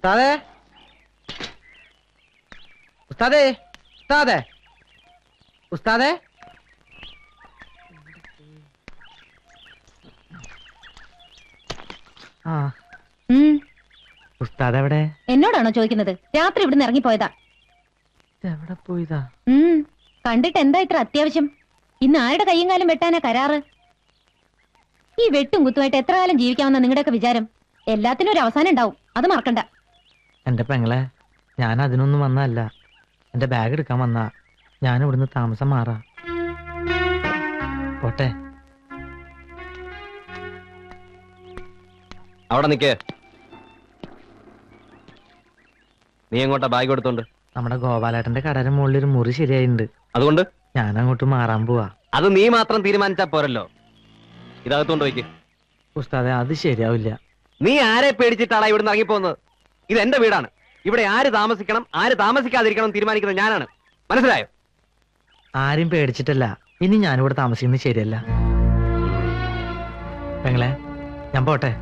ഉസ്താദേ ഉസ്താദേ ഉസ്താദേ ഉസ്താദേ ആ ഉസ്താദ് എവിടെ? എന്നോടാണോ ചോദിക്കുന്നത്? രാത്രി ഇവിടുന്ന് ഇറങ്ങിപ്പോയതാ. എവിടെ പോയതാ? കണ്ടിട്ട് എന്താ ഇത്ര അത്യാവശ്യം? ഇന്ന് ആരുടെ കയ്യും കാലം വെട്ടാനാ കരാറ്? ഈ വെട്ടും കുത്തുമായിട്ട് എത്ര കാലം ജീവിക്കാമെന്ന നിങ്ങളുടെയൊക്കെ വിചാരം? എല്ലാത്തിനും ഒരു അവസാനം ഉണ്ടാവും, അത് മറക്കണ്ട. എന്റെ പെങ്ങളെ, ഞാൻ അതിനൊന്നും വന്നല്ല. എന്റെ ബാഗ് എടുക്കാൻ വന്നാ. ഞാൻ ഇവിടുന്ന് താമസം മാറാ. പോട്ടെ. അവിടെ നിക്കേ. നീ എങ്ങോട്ടാ ബാഗ് കൊടുത്തോണ്ട്? നമ്മുടെ ഗോപാലേട്ടന്റെ കടയുടെ മുകളിൽ ഒരു മുറി ശരിയായിട്ടുണ്ട്. അതുകൊണ്ട് ഞാൻ അങ്ങോട്ട് മാറാൻ പോവാ. അത് നീ മാത്രം തീരുമാനിച്ചാ പോരല്ലോ. ഇതകത്തോണ്ട് വയ്ക്ക്. ഉസ്താദെ, അത് ശരിയാവില്ല. നീ ആരെ പേടിച്ചിട്ടാണ് ഇവിടുന്ന് ഇറങ്ങിപ്പോകുന്നത്? ഇത് എന്റെ വീടാണ്. ഇവിടെ ആര് താമസിക്കണം ആര് താമസിക്കാതിരിക്കണം തീരുമാനിക്കുന്നത് ഞാനാണ്. മനസ്സിലായോ? ആരും പേടിച്ചിട്ടല്ല. ഇനി ഞാനിവിടെ താമസിക്കുന്നത് ശരിയല്ല. പെങ്ങളെ, ഞാൻ പോട്ടെ.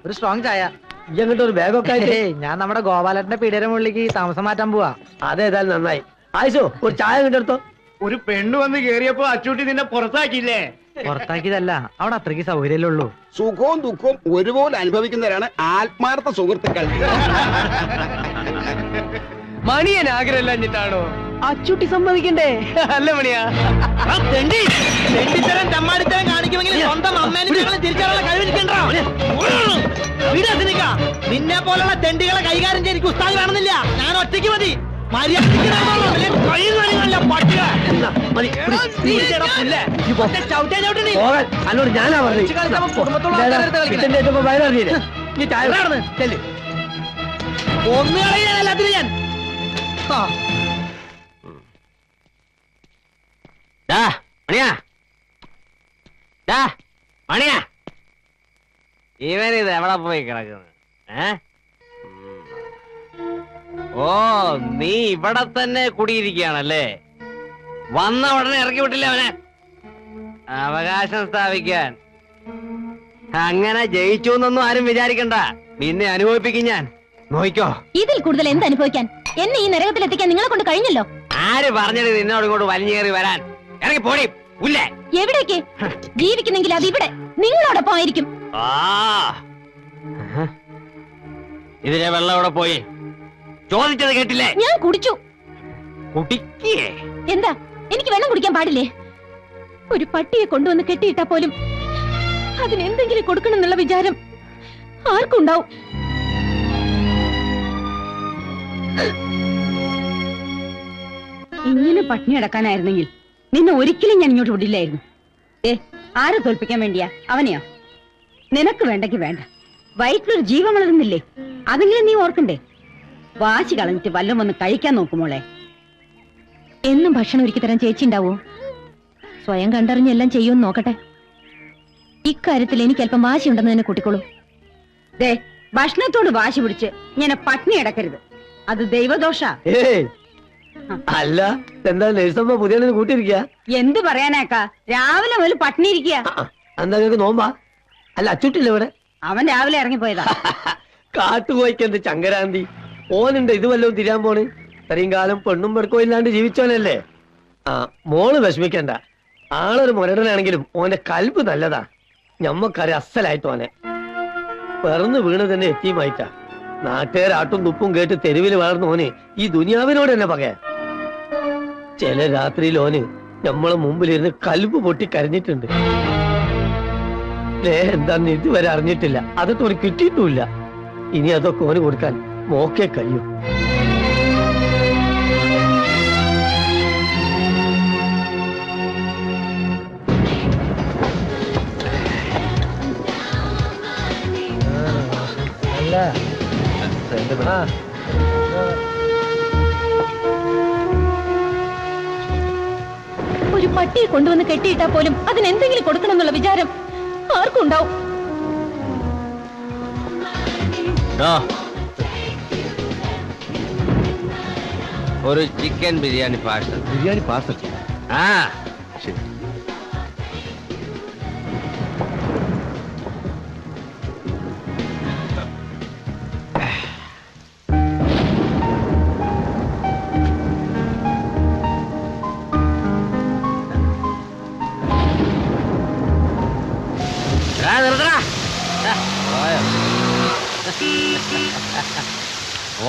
ഒരു സ്ട്രോങ് ചായ. ഇങ്ങോട്ട് ഒരു ബാഗൊക്കെ ആയിട്ട്. ഞാൻ നമ്മുടെ ഗോപാലന്റെ പീടിയുടെ മുകളിലേക്ക് താമസം മാറ്റാൻ പോവാ. അതേതായാലും നന്നായി. ആയിഷോ, ഒരു ചായ കിട്ടെടുത്തോ. ഒരു പെണ്ണ് വന്ന് കേറിയപ്പോ അച്ചൂട്ടി നിന്നെ പുറത്താക്കിയില്ലേ? പുറത്താക്കിയതല്ല, അവിടെ അത്രയ്ക്ക് സൗകര്യമല്ലേ ഉള്ളൂ. സുഖവും ദുഃഖവും ഒരുപോലെ അനുഭവിക്കുന്നവരാണ് ആത്മാർത്ഥ സുഹൃത്തുക്കൾ. മണിയൻ ആഗ്രഹമില്ലാഞ്ഞിട്ടാണോ? അച്ചൂട്ടി സമ്മതിക്കണ്ടേ? അല്ല മണിയാ, തെണ്ടിത്തരം തെമ്മാടിത്തരം കാണിക്കുമെങ്കിൽ സ്വന്തം അമ്മേനും തിരിച്ചറിയാനുള്ള കഴിവിരിക്കണ്ടോ? നിന്നെ പോലുള്ള തെണ്ടികളെ കൈകാര്യം ചെയ്ത് ഉസ്താദ് കാണുന്നില്ല. ഞാൻ ഒറ്റയ്ക്ക് മതി. അന്നോട് ഞാനാ പറഞ്ഞത്. ഒന്നുകളെ എല്ലാത്തിനും ഞാൻ മണിയാ, ഇവനിത് എവിടെ പോയി കിടക്കുന്നത്? ഓ, നീ ഇവിടെ തന്നെ കുടിയിരിക്കുകയാണല്ലേ? വന്ന ഉടനെ ഇറക്കി വിട്ടില്ല അവനെ. അവകാശം സ്ഥാപിക്കാൻ. അങ്ങനെ ജയിച്ചു എന്നൊന്നും ആരും വിചാരിക്കണ്ട. നിന്നെ അനുഭവിപ്പിക്കും ഞാൻ. നോയിക്കോ. ഇതിൽ കൂടുതൽ എന്ത് അനുഭവിക്കാൻ? എന്നെ ഈ നരകത്തിലെത്തിക്കാൻ നിങ്ങളെ കൊണ്ട് കഴിഞ്ഞല്ലോ. ആര് പറഞ്ഞത് നിന്നോട് ഇങ്ങോട്ട് വലിഞ്ഞേറി വരാൻ? ഇറങ്ങി പോടി ഉല്ലേ. എവിടേക്ക്? ജീവിക്കുന്നെങ്കിൽ അത് ഇവിടെ നിങ്ങളോടൊപ്പം ആയിരിക്കും. ഇതിലെ വെള്ളം ഇവിടെ പോയി. ചോദിച്ചത് കേട്ടില്ലേ? ഞാൻ കുടിച്ചു. കുടിക്കേ? എന്താ, എനിക്ക് വെള്ളം കുടിക്കാൻ പാടില്ലേ? ഒരു പട്ടിയെ കൊണ്ടുവന്ന് കെട്ടിയിട്ടാ പോലും അതിനെന്തെങ്കിലും കൊടുക്കണം എന്നുള്ള വിചാരം ആർക്കുണ്ടാവും? ഇങ്ങനെ പട്ടിണി അടക്കാനായിരുന്നെങ്കിൽ നിന്നെ ഒരിക്കലും ഞാൻ ഇങ്ങോട്ട് വിടില്ലായിരുന്നു. ആരെ തോൽപ്പിക്കാൻ വേണ്ടിയാ? അവനെയോ? നിനക്ക് വേണ്ടെങ്കിൽ വേണ്ട. വയറ്റിലൊരു ജീവൻ വളരുന്നില്ലേ? അതെങ്കിലും നീ ഓർക്കണ്ടേ? വാശി കളഞ്ഞിട്ട് വല്ലതും ഒന്ന് കഴിക്കാൻ നോക്കുമോളെ. എന്നും ഭക്ഷണം ഒരുക്കി തരാൻ ചേച്ചി ഉണ്ടാവോ? സ്വയം കണ്ടറിഞ്ഞെല്ലാം ചെയ്യുമെന്ന് നോക്കട്ടെ. ഇക്കാര്യത്തിൽ എനിക്ക് അല്പം വാശി ഉണ്ടെന്ന് തന്നെ കൂട്ടിക്കോളൂ. ഭക്ഷണത്തോട് വാശി പിടിച്ച് ഇങ്ങനെ പട്ടിണി അടക്കരുത്. അത് ദൈവദോഷ. അല്ല, എന്താ നഴ്സമ്മ പുതിയ കൂട്ടിയിരിക്കുക? എന്ത് പറയാനാക്കാ, രാവിലെ മുതൽ പട്ടിണി ഇരിക്കുക. എന്താ നിങ്ങൾക്ക് നോമ്പാ? അല്ല, അച്ചൂട്ടില്ല ഇവിടെ? അവൻ രാവിലെ ഇറങ്ങിപ്പോയതാ. കാട്ടുപോയിക്കെന്ത് ചങ്കരാന്തി. ഓനുണ്ട് ഇത് വല്ലതും തിരിയാൻ പോണ്. ഇത്രയും കാലം പെണ്ണും പെടുക്കോ ഇല്ലാണ്ട് ജീവിച്ചോനല്ലേ. മോള് വിഷമിക്കണ്ട. ആളൊരു മുരടനാണെങ്കിലും ഓന്റെ കൽബ് നല്ലതാ. ഞമ്മക്കറി അസലായിട്ട് ഓനെ. പിറന്നു വീണ് തന്നെ എത്തിയുമായിട്ടാ. നാട്ടുകാരാട്ടും തുപ്പും കേട്ട് തെരുവിൽ വളർന്ന ഓന് ഈ ദുനിയാവിനോട് തന്നെ പകയാ. ചില രാത്രിയിൽ ഓന് നമ്മളെ മുമ്പിലിരുന്ന് കൽബ് പൊട്ടി കരഞ്ഞിട്ടുണ്ട്. എന്താന്ന് ഇതുവരെ അറിഞ്ഞിട്ടില്ല. അതൊക്കെ ഓന് കിട്ടിയിട്ടുമില്ല. ഇനി അതൊക്കെ ഓന് കൊടുക്കാൻ മോക്കേ കഴിയും. ഒരു പട്ടിയെ കൊണ്ടുവന്ന് കെട്ടിയിട്ടാ പോലും അതിനെന്തെങ്കിലും കൊടുക്കണം എന്നുള്ള വിചാരം ആർക്കും ഉണ്ടാവും. ഒരു chicken biryani parcel. Biryani parcel. ആ ശരി. നിർത്തടാ.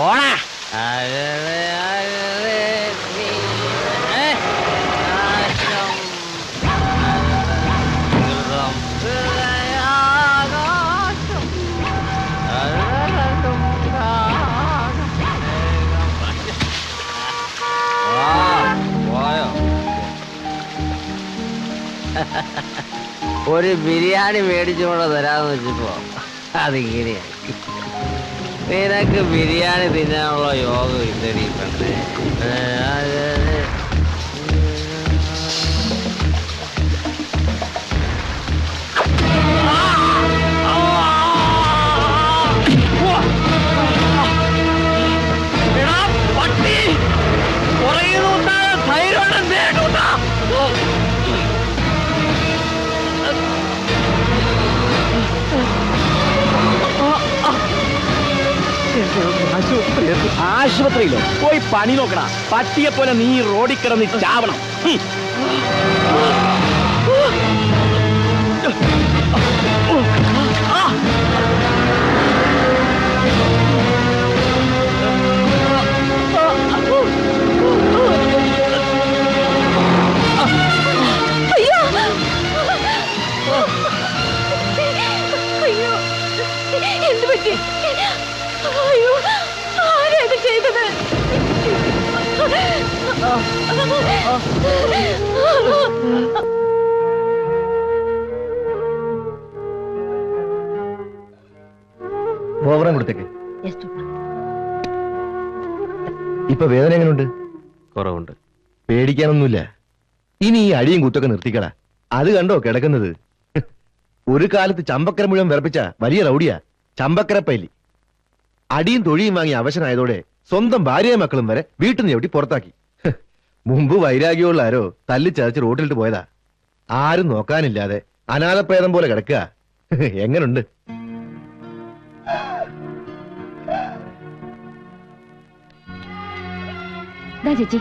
ഓണ ഒരു ബിരിയാണി മേടിച്ചുകൊണ്ട് തരാന്ന് വെച്ചപ്പോ അതിങ്ങനെയായി. നിനക്ക് ബിരിയാണി തിന്നാനുള്ള യോഗം ഇല്ലടി പെണ്ണേ. ആശുപത്രിയിലോ പോയി പണി നോക്കണ. പട്ടിയെ പോലെ നീ റോഡിൽ കിടന്ന് ചാവണം. എന്ത് പറ്റി? അയ്യോ, ആരാ ഇത് ചെയ്തത്? ഓവറാൻ കൊടുത്തേക്ക്. ഇപ്പൊ വേദന എങ്ങനെയുണ്ട്? കുറവുണ്ട്. പേടിക്കാനൊന്നുമില്ല. ഇനി ഈ അടിയും കുത്തൊക്കെ നിർത്തിക്കടാ. അത് കണ്ടോ കിടക്കുന്നത്? ഒരു കാലത്ത് ചമ്പക്കര മുഴുവൻ വിറപ്പിച്ച വലിയ റൗഡിയാ ചമ്പക്കരപ്പല്ലി. അടിയും തൊഴിയും വാങ്ങി അവശനായതോടെ സ്വന്തം ഭാര്യയും മക്കളും വരെ വീട്ടിൽ നിന്ന് ചവിട്ടി പുറത്താക്കി. മുമ്പ് വൈരാഗ്യമുള്ള ആരോ തല്ലിച്ചതച്ച് റോട്ടിലിട്ട് പോയതാ. ആരും നോക്കാനില്ലാതെ അനാഥപ്രേതം പോലെ കിടക്കുക. എങ്ങനുണ്ട്? ചേച്ചി,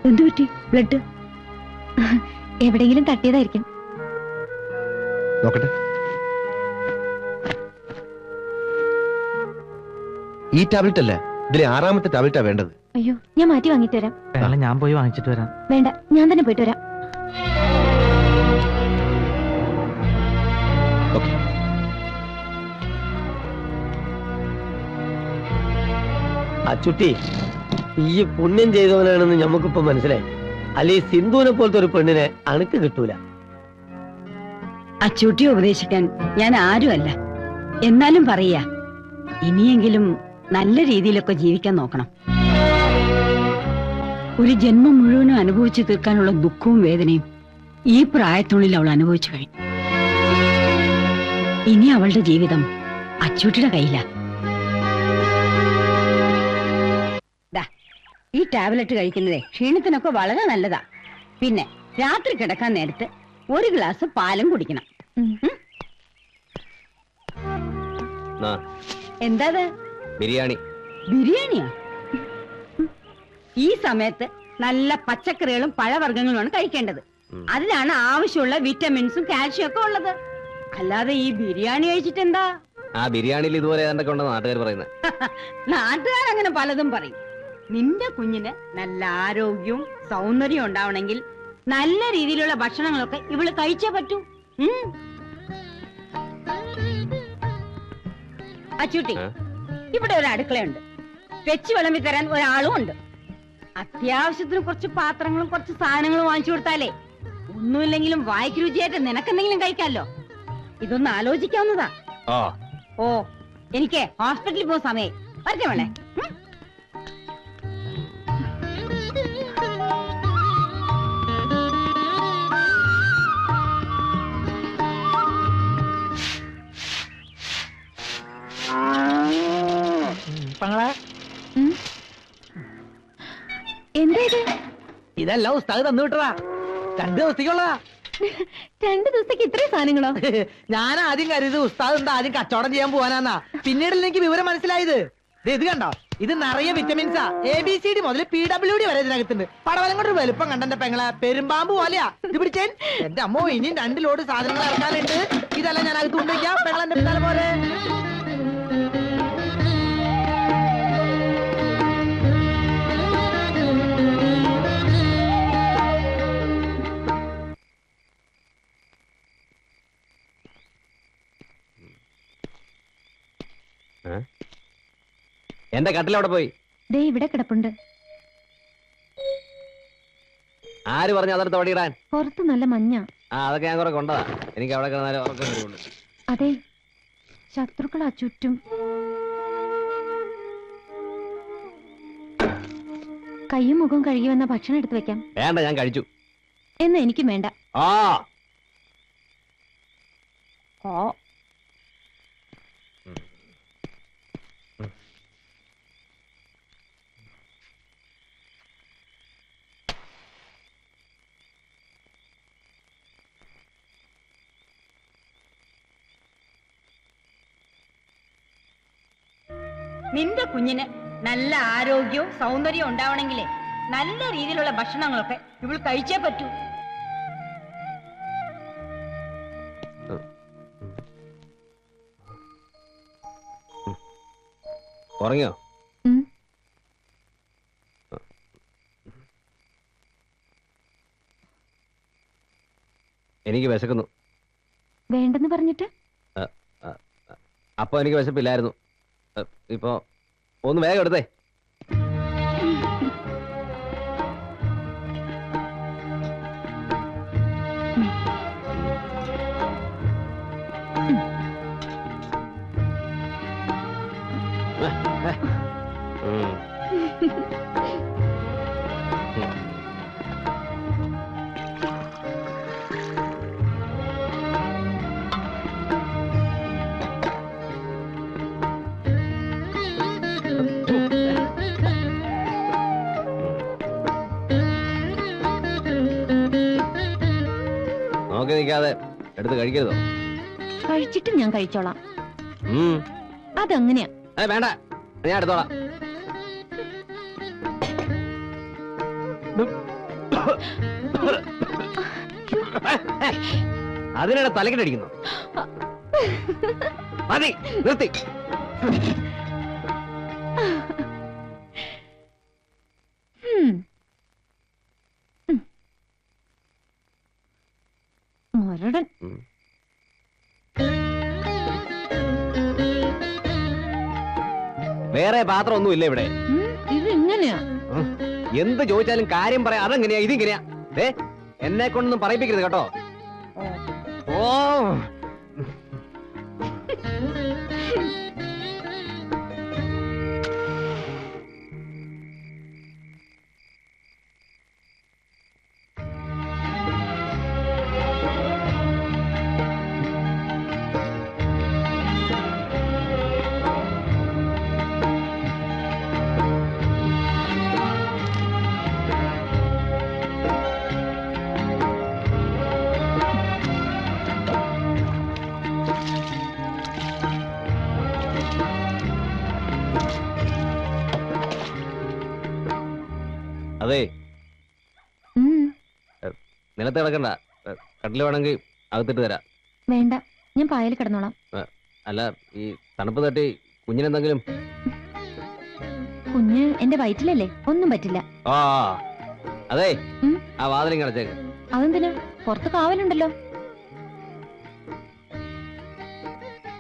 എന്തു പറ്റി? ബ്ലഡ് എവിടെയെങ്കിലും തട്ടിയതായിരിക്കും. നോക്കട്ടെ. ഈ ടാബ്ലറ്റ് അല്ല, ഇതിലെ 6ാമത്തെ ടാബ്ലറ്റാ വേണ്ടത്. അയ്യോ, ഞാൻ മാറ്റി വാങ്ങിട്ട് വരാം. പെങ്ങളെ ഞാൻ പോയി വാങ്ങിച്ചിട്ട് വരാം. വേണ്ട, ഞാൻ തന്നെ പോയിട്ട് വരാം. ഓക്കെ. അച്ചുട്ടി, ഈ പുണ്യം ചെയ്തവനാണെന്ന് ഞമ്മക്കിപ്പോ മനസ്സിലായി. അല്ലെ സിന്ധുവിനെ പോലത്തെ ഒരു പെണ്ണിനെ അണുക്ക് കിട്ടൂല. അച്ചൂട്ടിയെ ഉപദേശിക്കാൻ ഞാൻ ആരുമല്ല. എന്നാലും പറയാ, ഇനിയെങ്കിലും നല്ല രീതിയിലൊക്കെ ജീവിക്കാൻ നോക്കണം. ഒരു ജന്മം മുഴുവനും അനുഭവിച്ചു തീർക്കാനുള്ള ദുഃഖവും വേദനയും ഈ പ്രായത്തുള്ളിൽ അവൾ അനുഭവിച്ചു കഴിഞ്ഞു. ഇനി അവളുടെ ജീവിതം അച്ചൂട്ടിയുടെ കയ്യിലാ. ഈ ടാബ്ലറ്റ് കഴിക്കുന്നതേ ക്ഷീണത്തിനൊക്കെ വളരെ നല്ലതാ. പിന്നെ രാത്രി കിടക്കാൻ നേരത്ത് ഒരു ഗ്ലാസ് പാലും കുടിക്കണം. എന്താ ബിരിയാണി? ബിരിയാണിയാ? ഈ സമയത്ത് നല്ല പച്ചക്കറികളും പഴവർഗ്ഗങ്ങളുമാണ് കഴിക്കേണ്ടത്. അതിലാണ് ആവശ്യമുള്ള വിറ്റമിൻസും കാൽഷ്യം ഒക്കെ ഉള്ളത്. അല്ലാതെ ഈ ബിരിയാണി കഴിച്ചിട്ട് എന്താ? ആ ബിരിയാണിയിൽ ഇതുപോലെ ഏതാണ്ടൊക്കെ ഉണ്ടെന്ന് നാട്ടുകാർ പറയുന്നത്. നാട്ടുകാരങ്ങനെ പലതും പറയും. നിന്റെ കുഞ്ഞിന് നല്ല ആരോഗ്യവും സൗന്ദര്യവും ഉണ്ടാവണമെങ്കിൽ നല്ല രീതിയിലുള്ള ഭക്ഷണങ്ങളൊക്കെ ഇവള് കഴിച്ചേ പറ്റൂ. അച്ചൂട്ടി, ഇവിടെ ഒരു അടുക്കളയുണ്ട്. വെച്ച് വിളമ്പി തരാൻ ഒരാളും ഉണ്ട്. അത്യാവശ്യത്തിന് കുറച്ച് പാത്രങ്ങളും കുറച്ച് സാധനങ്ങളും വാങ്ങിച്ചു കൊടുത്താലേ ഒന്നുമില്ലെങ്കിലും വായിക്ക് രുചിയായിട്ട് നിനക്കെന്തെങ്കിലും കഴിക്കാമല്ലോ. ഇതൊന്ന് ആലോചിക്കാവുന്നതാ. ഓ, എനിക്ക് ഹോസ്പിറ്റലിൽ പോകുന്ന സമയം വരട്ടെ വേണേ. ഇതെല്ലാം ഉസ്താദ് തന്നു വിട്ടതാ, 2 ദിവസത്തേക്കുള്ളതാ. 2 ദിവസത്തേക്ക് ഇത്രയും സാധനങ്ങളോ? ഞാൻ ആദ്യം കരുത് ഉസ്താദ് എന്താ ആദ്യം കച്ചവടം ചെയ്യാൻ പോവാനാന്നാ. പിന്നീടല്ലേ എനിക്ക് വിവരം മനസ്സിലായത്. ഇത് കണ്ടോ, ഇത് നിറയെ വിറ്റമിൻസാ. ABCD മുതൽ PWD വരെ ഇതിനകത്തുണ്ട്. പടവലം കൊണ്ട് വലുപ്പം കണ്ടെന്റെ പെങ്ങളെ പെരുമ്പാമ്പ് പോലെയാ. ഇത് പിടിച്ചേൻ എന്റെ അമ്മോ, ഇനിയും 2 ലോഡ് സാധനങ്ങൾ ഇറക്കാനുണ്ട്. ഇതെല്ലാം ഞാൻ അകത്ത് കൊണ്ടുവയ്ക്കാം. പെങ്ങളെന്റെ പിന്നാലെ പോലെ. എന്റെ കട്ടിലവിടെ പോയി. ദേ ഇവിടെ കിടപ്പുണ്ട്. ആര് പറഞ്ഞു അതെടുത്ത് ഓടിയിടാൻ? പുറത്ത് നല്ല മഞ്ഞ. അതൊക്കെ ഞാൻ കുറെ കൊണ്ടതാ. എനിക്ക് അവിടെ കിടന്നാലും ഉറക്കം വരുള്ളൂ. അതെ, ശത്രുക്കളാ ചുറ്റും. കയ്യും മുഖവും കഴുകി വന്ന ഭക്ഷണം എടുത്തു വെക്കാം. വേണ്ട, ഞാൻ കഴിച്ചു. എന്നാ എനിക്കും വേണ്ട. ആ നിന്റെ കുഞ്ഞിന് നല്ല ആരോഗ്യവും സൗന്ദര്യവും ഉണ്ടാവണമെങ്കിലേ നല്ല രീതിയിലുള്ള ഭക്ഷണങ്ങളൊക്കെ ഇവൾ കഴിച്ചേ പറ്റൂ. ഉറങ്ങിയോ? എനിക്ക് വിശക്കുന്നു. വേണ്ടെന്ന് പറഞ്ഞിട്ട്? അപ്പൊ എനിക്ക് വിശപ്പില്ലായിരുന്നു. ഇപ്പൊ ഒന്ന് വേഗം എടുത്തേ. നോക്കി നിൽക്കാതെ എടുത്ത് കഴിക്കരുതോ? കഴിച്ചിട്ട് ഞാൻ കഴിച്ചോളാം. അതങ്ങനെയാ. വേണ്ട, ഞാൻ എടുത്തോളാം. അതിനിടെ തലക്കിട്ടടിക്കുന്നു. മതി, നിർത്തി. മരടൻ. വേറെ പാത്രം ഒന്നും ഇല്ല ഇവിടെ. ഇത് എങ്ങനെയാ? എന്ത് ചോദിച്ചാലും കാര്യം പറയാം. അതെങ്ങനെയാ ഇതിങ്ങനെയാ? എന്നെ കൊണ്ടൊന്നും പറയിപ്പിക്കരുത് കേട്ടോ. ഓ അതെ, നിലത്ത് കിടക്കണ്ട. കട്ടില് വേണമെങ്കിൽ അകത്തിട്ട് തരാം. വേണ്ട, ഞാൻ പായൽ കിടന്നോളാം. അല്ല, ഈ തണുപ്പ് തട്ടി കുഞ്ഞിനെന്തെങ്കിലും? കുഞ്ഞ് എന്റെ വയറ്റിലല്ലേ, ഒന്നും പറ്റില്ല. ആ അതെ, ആ വാതിലും കിടച്ചേക്ക്. അതെന്തിനാ? പുറത്ത് കാവലുണ്ടല്ലോ.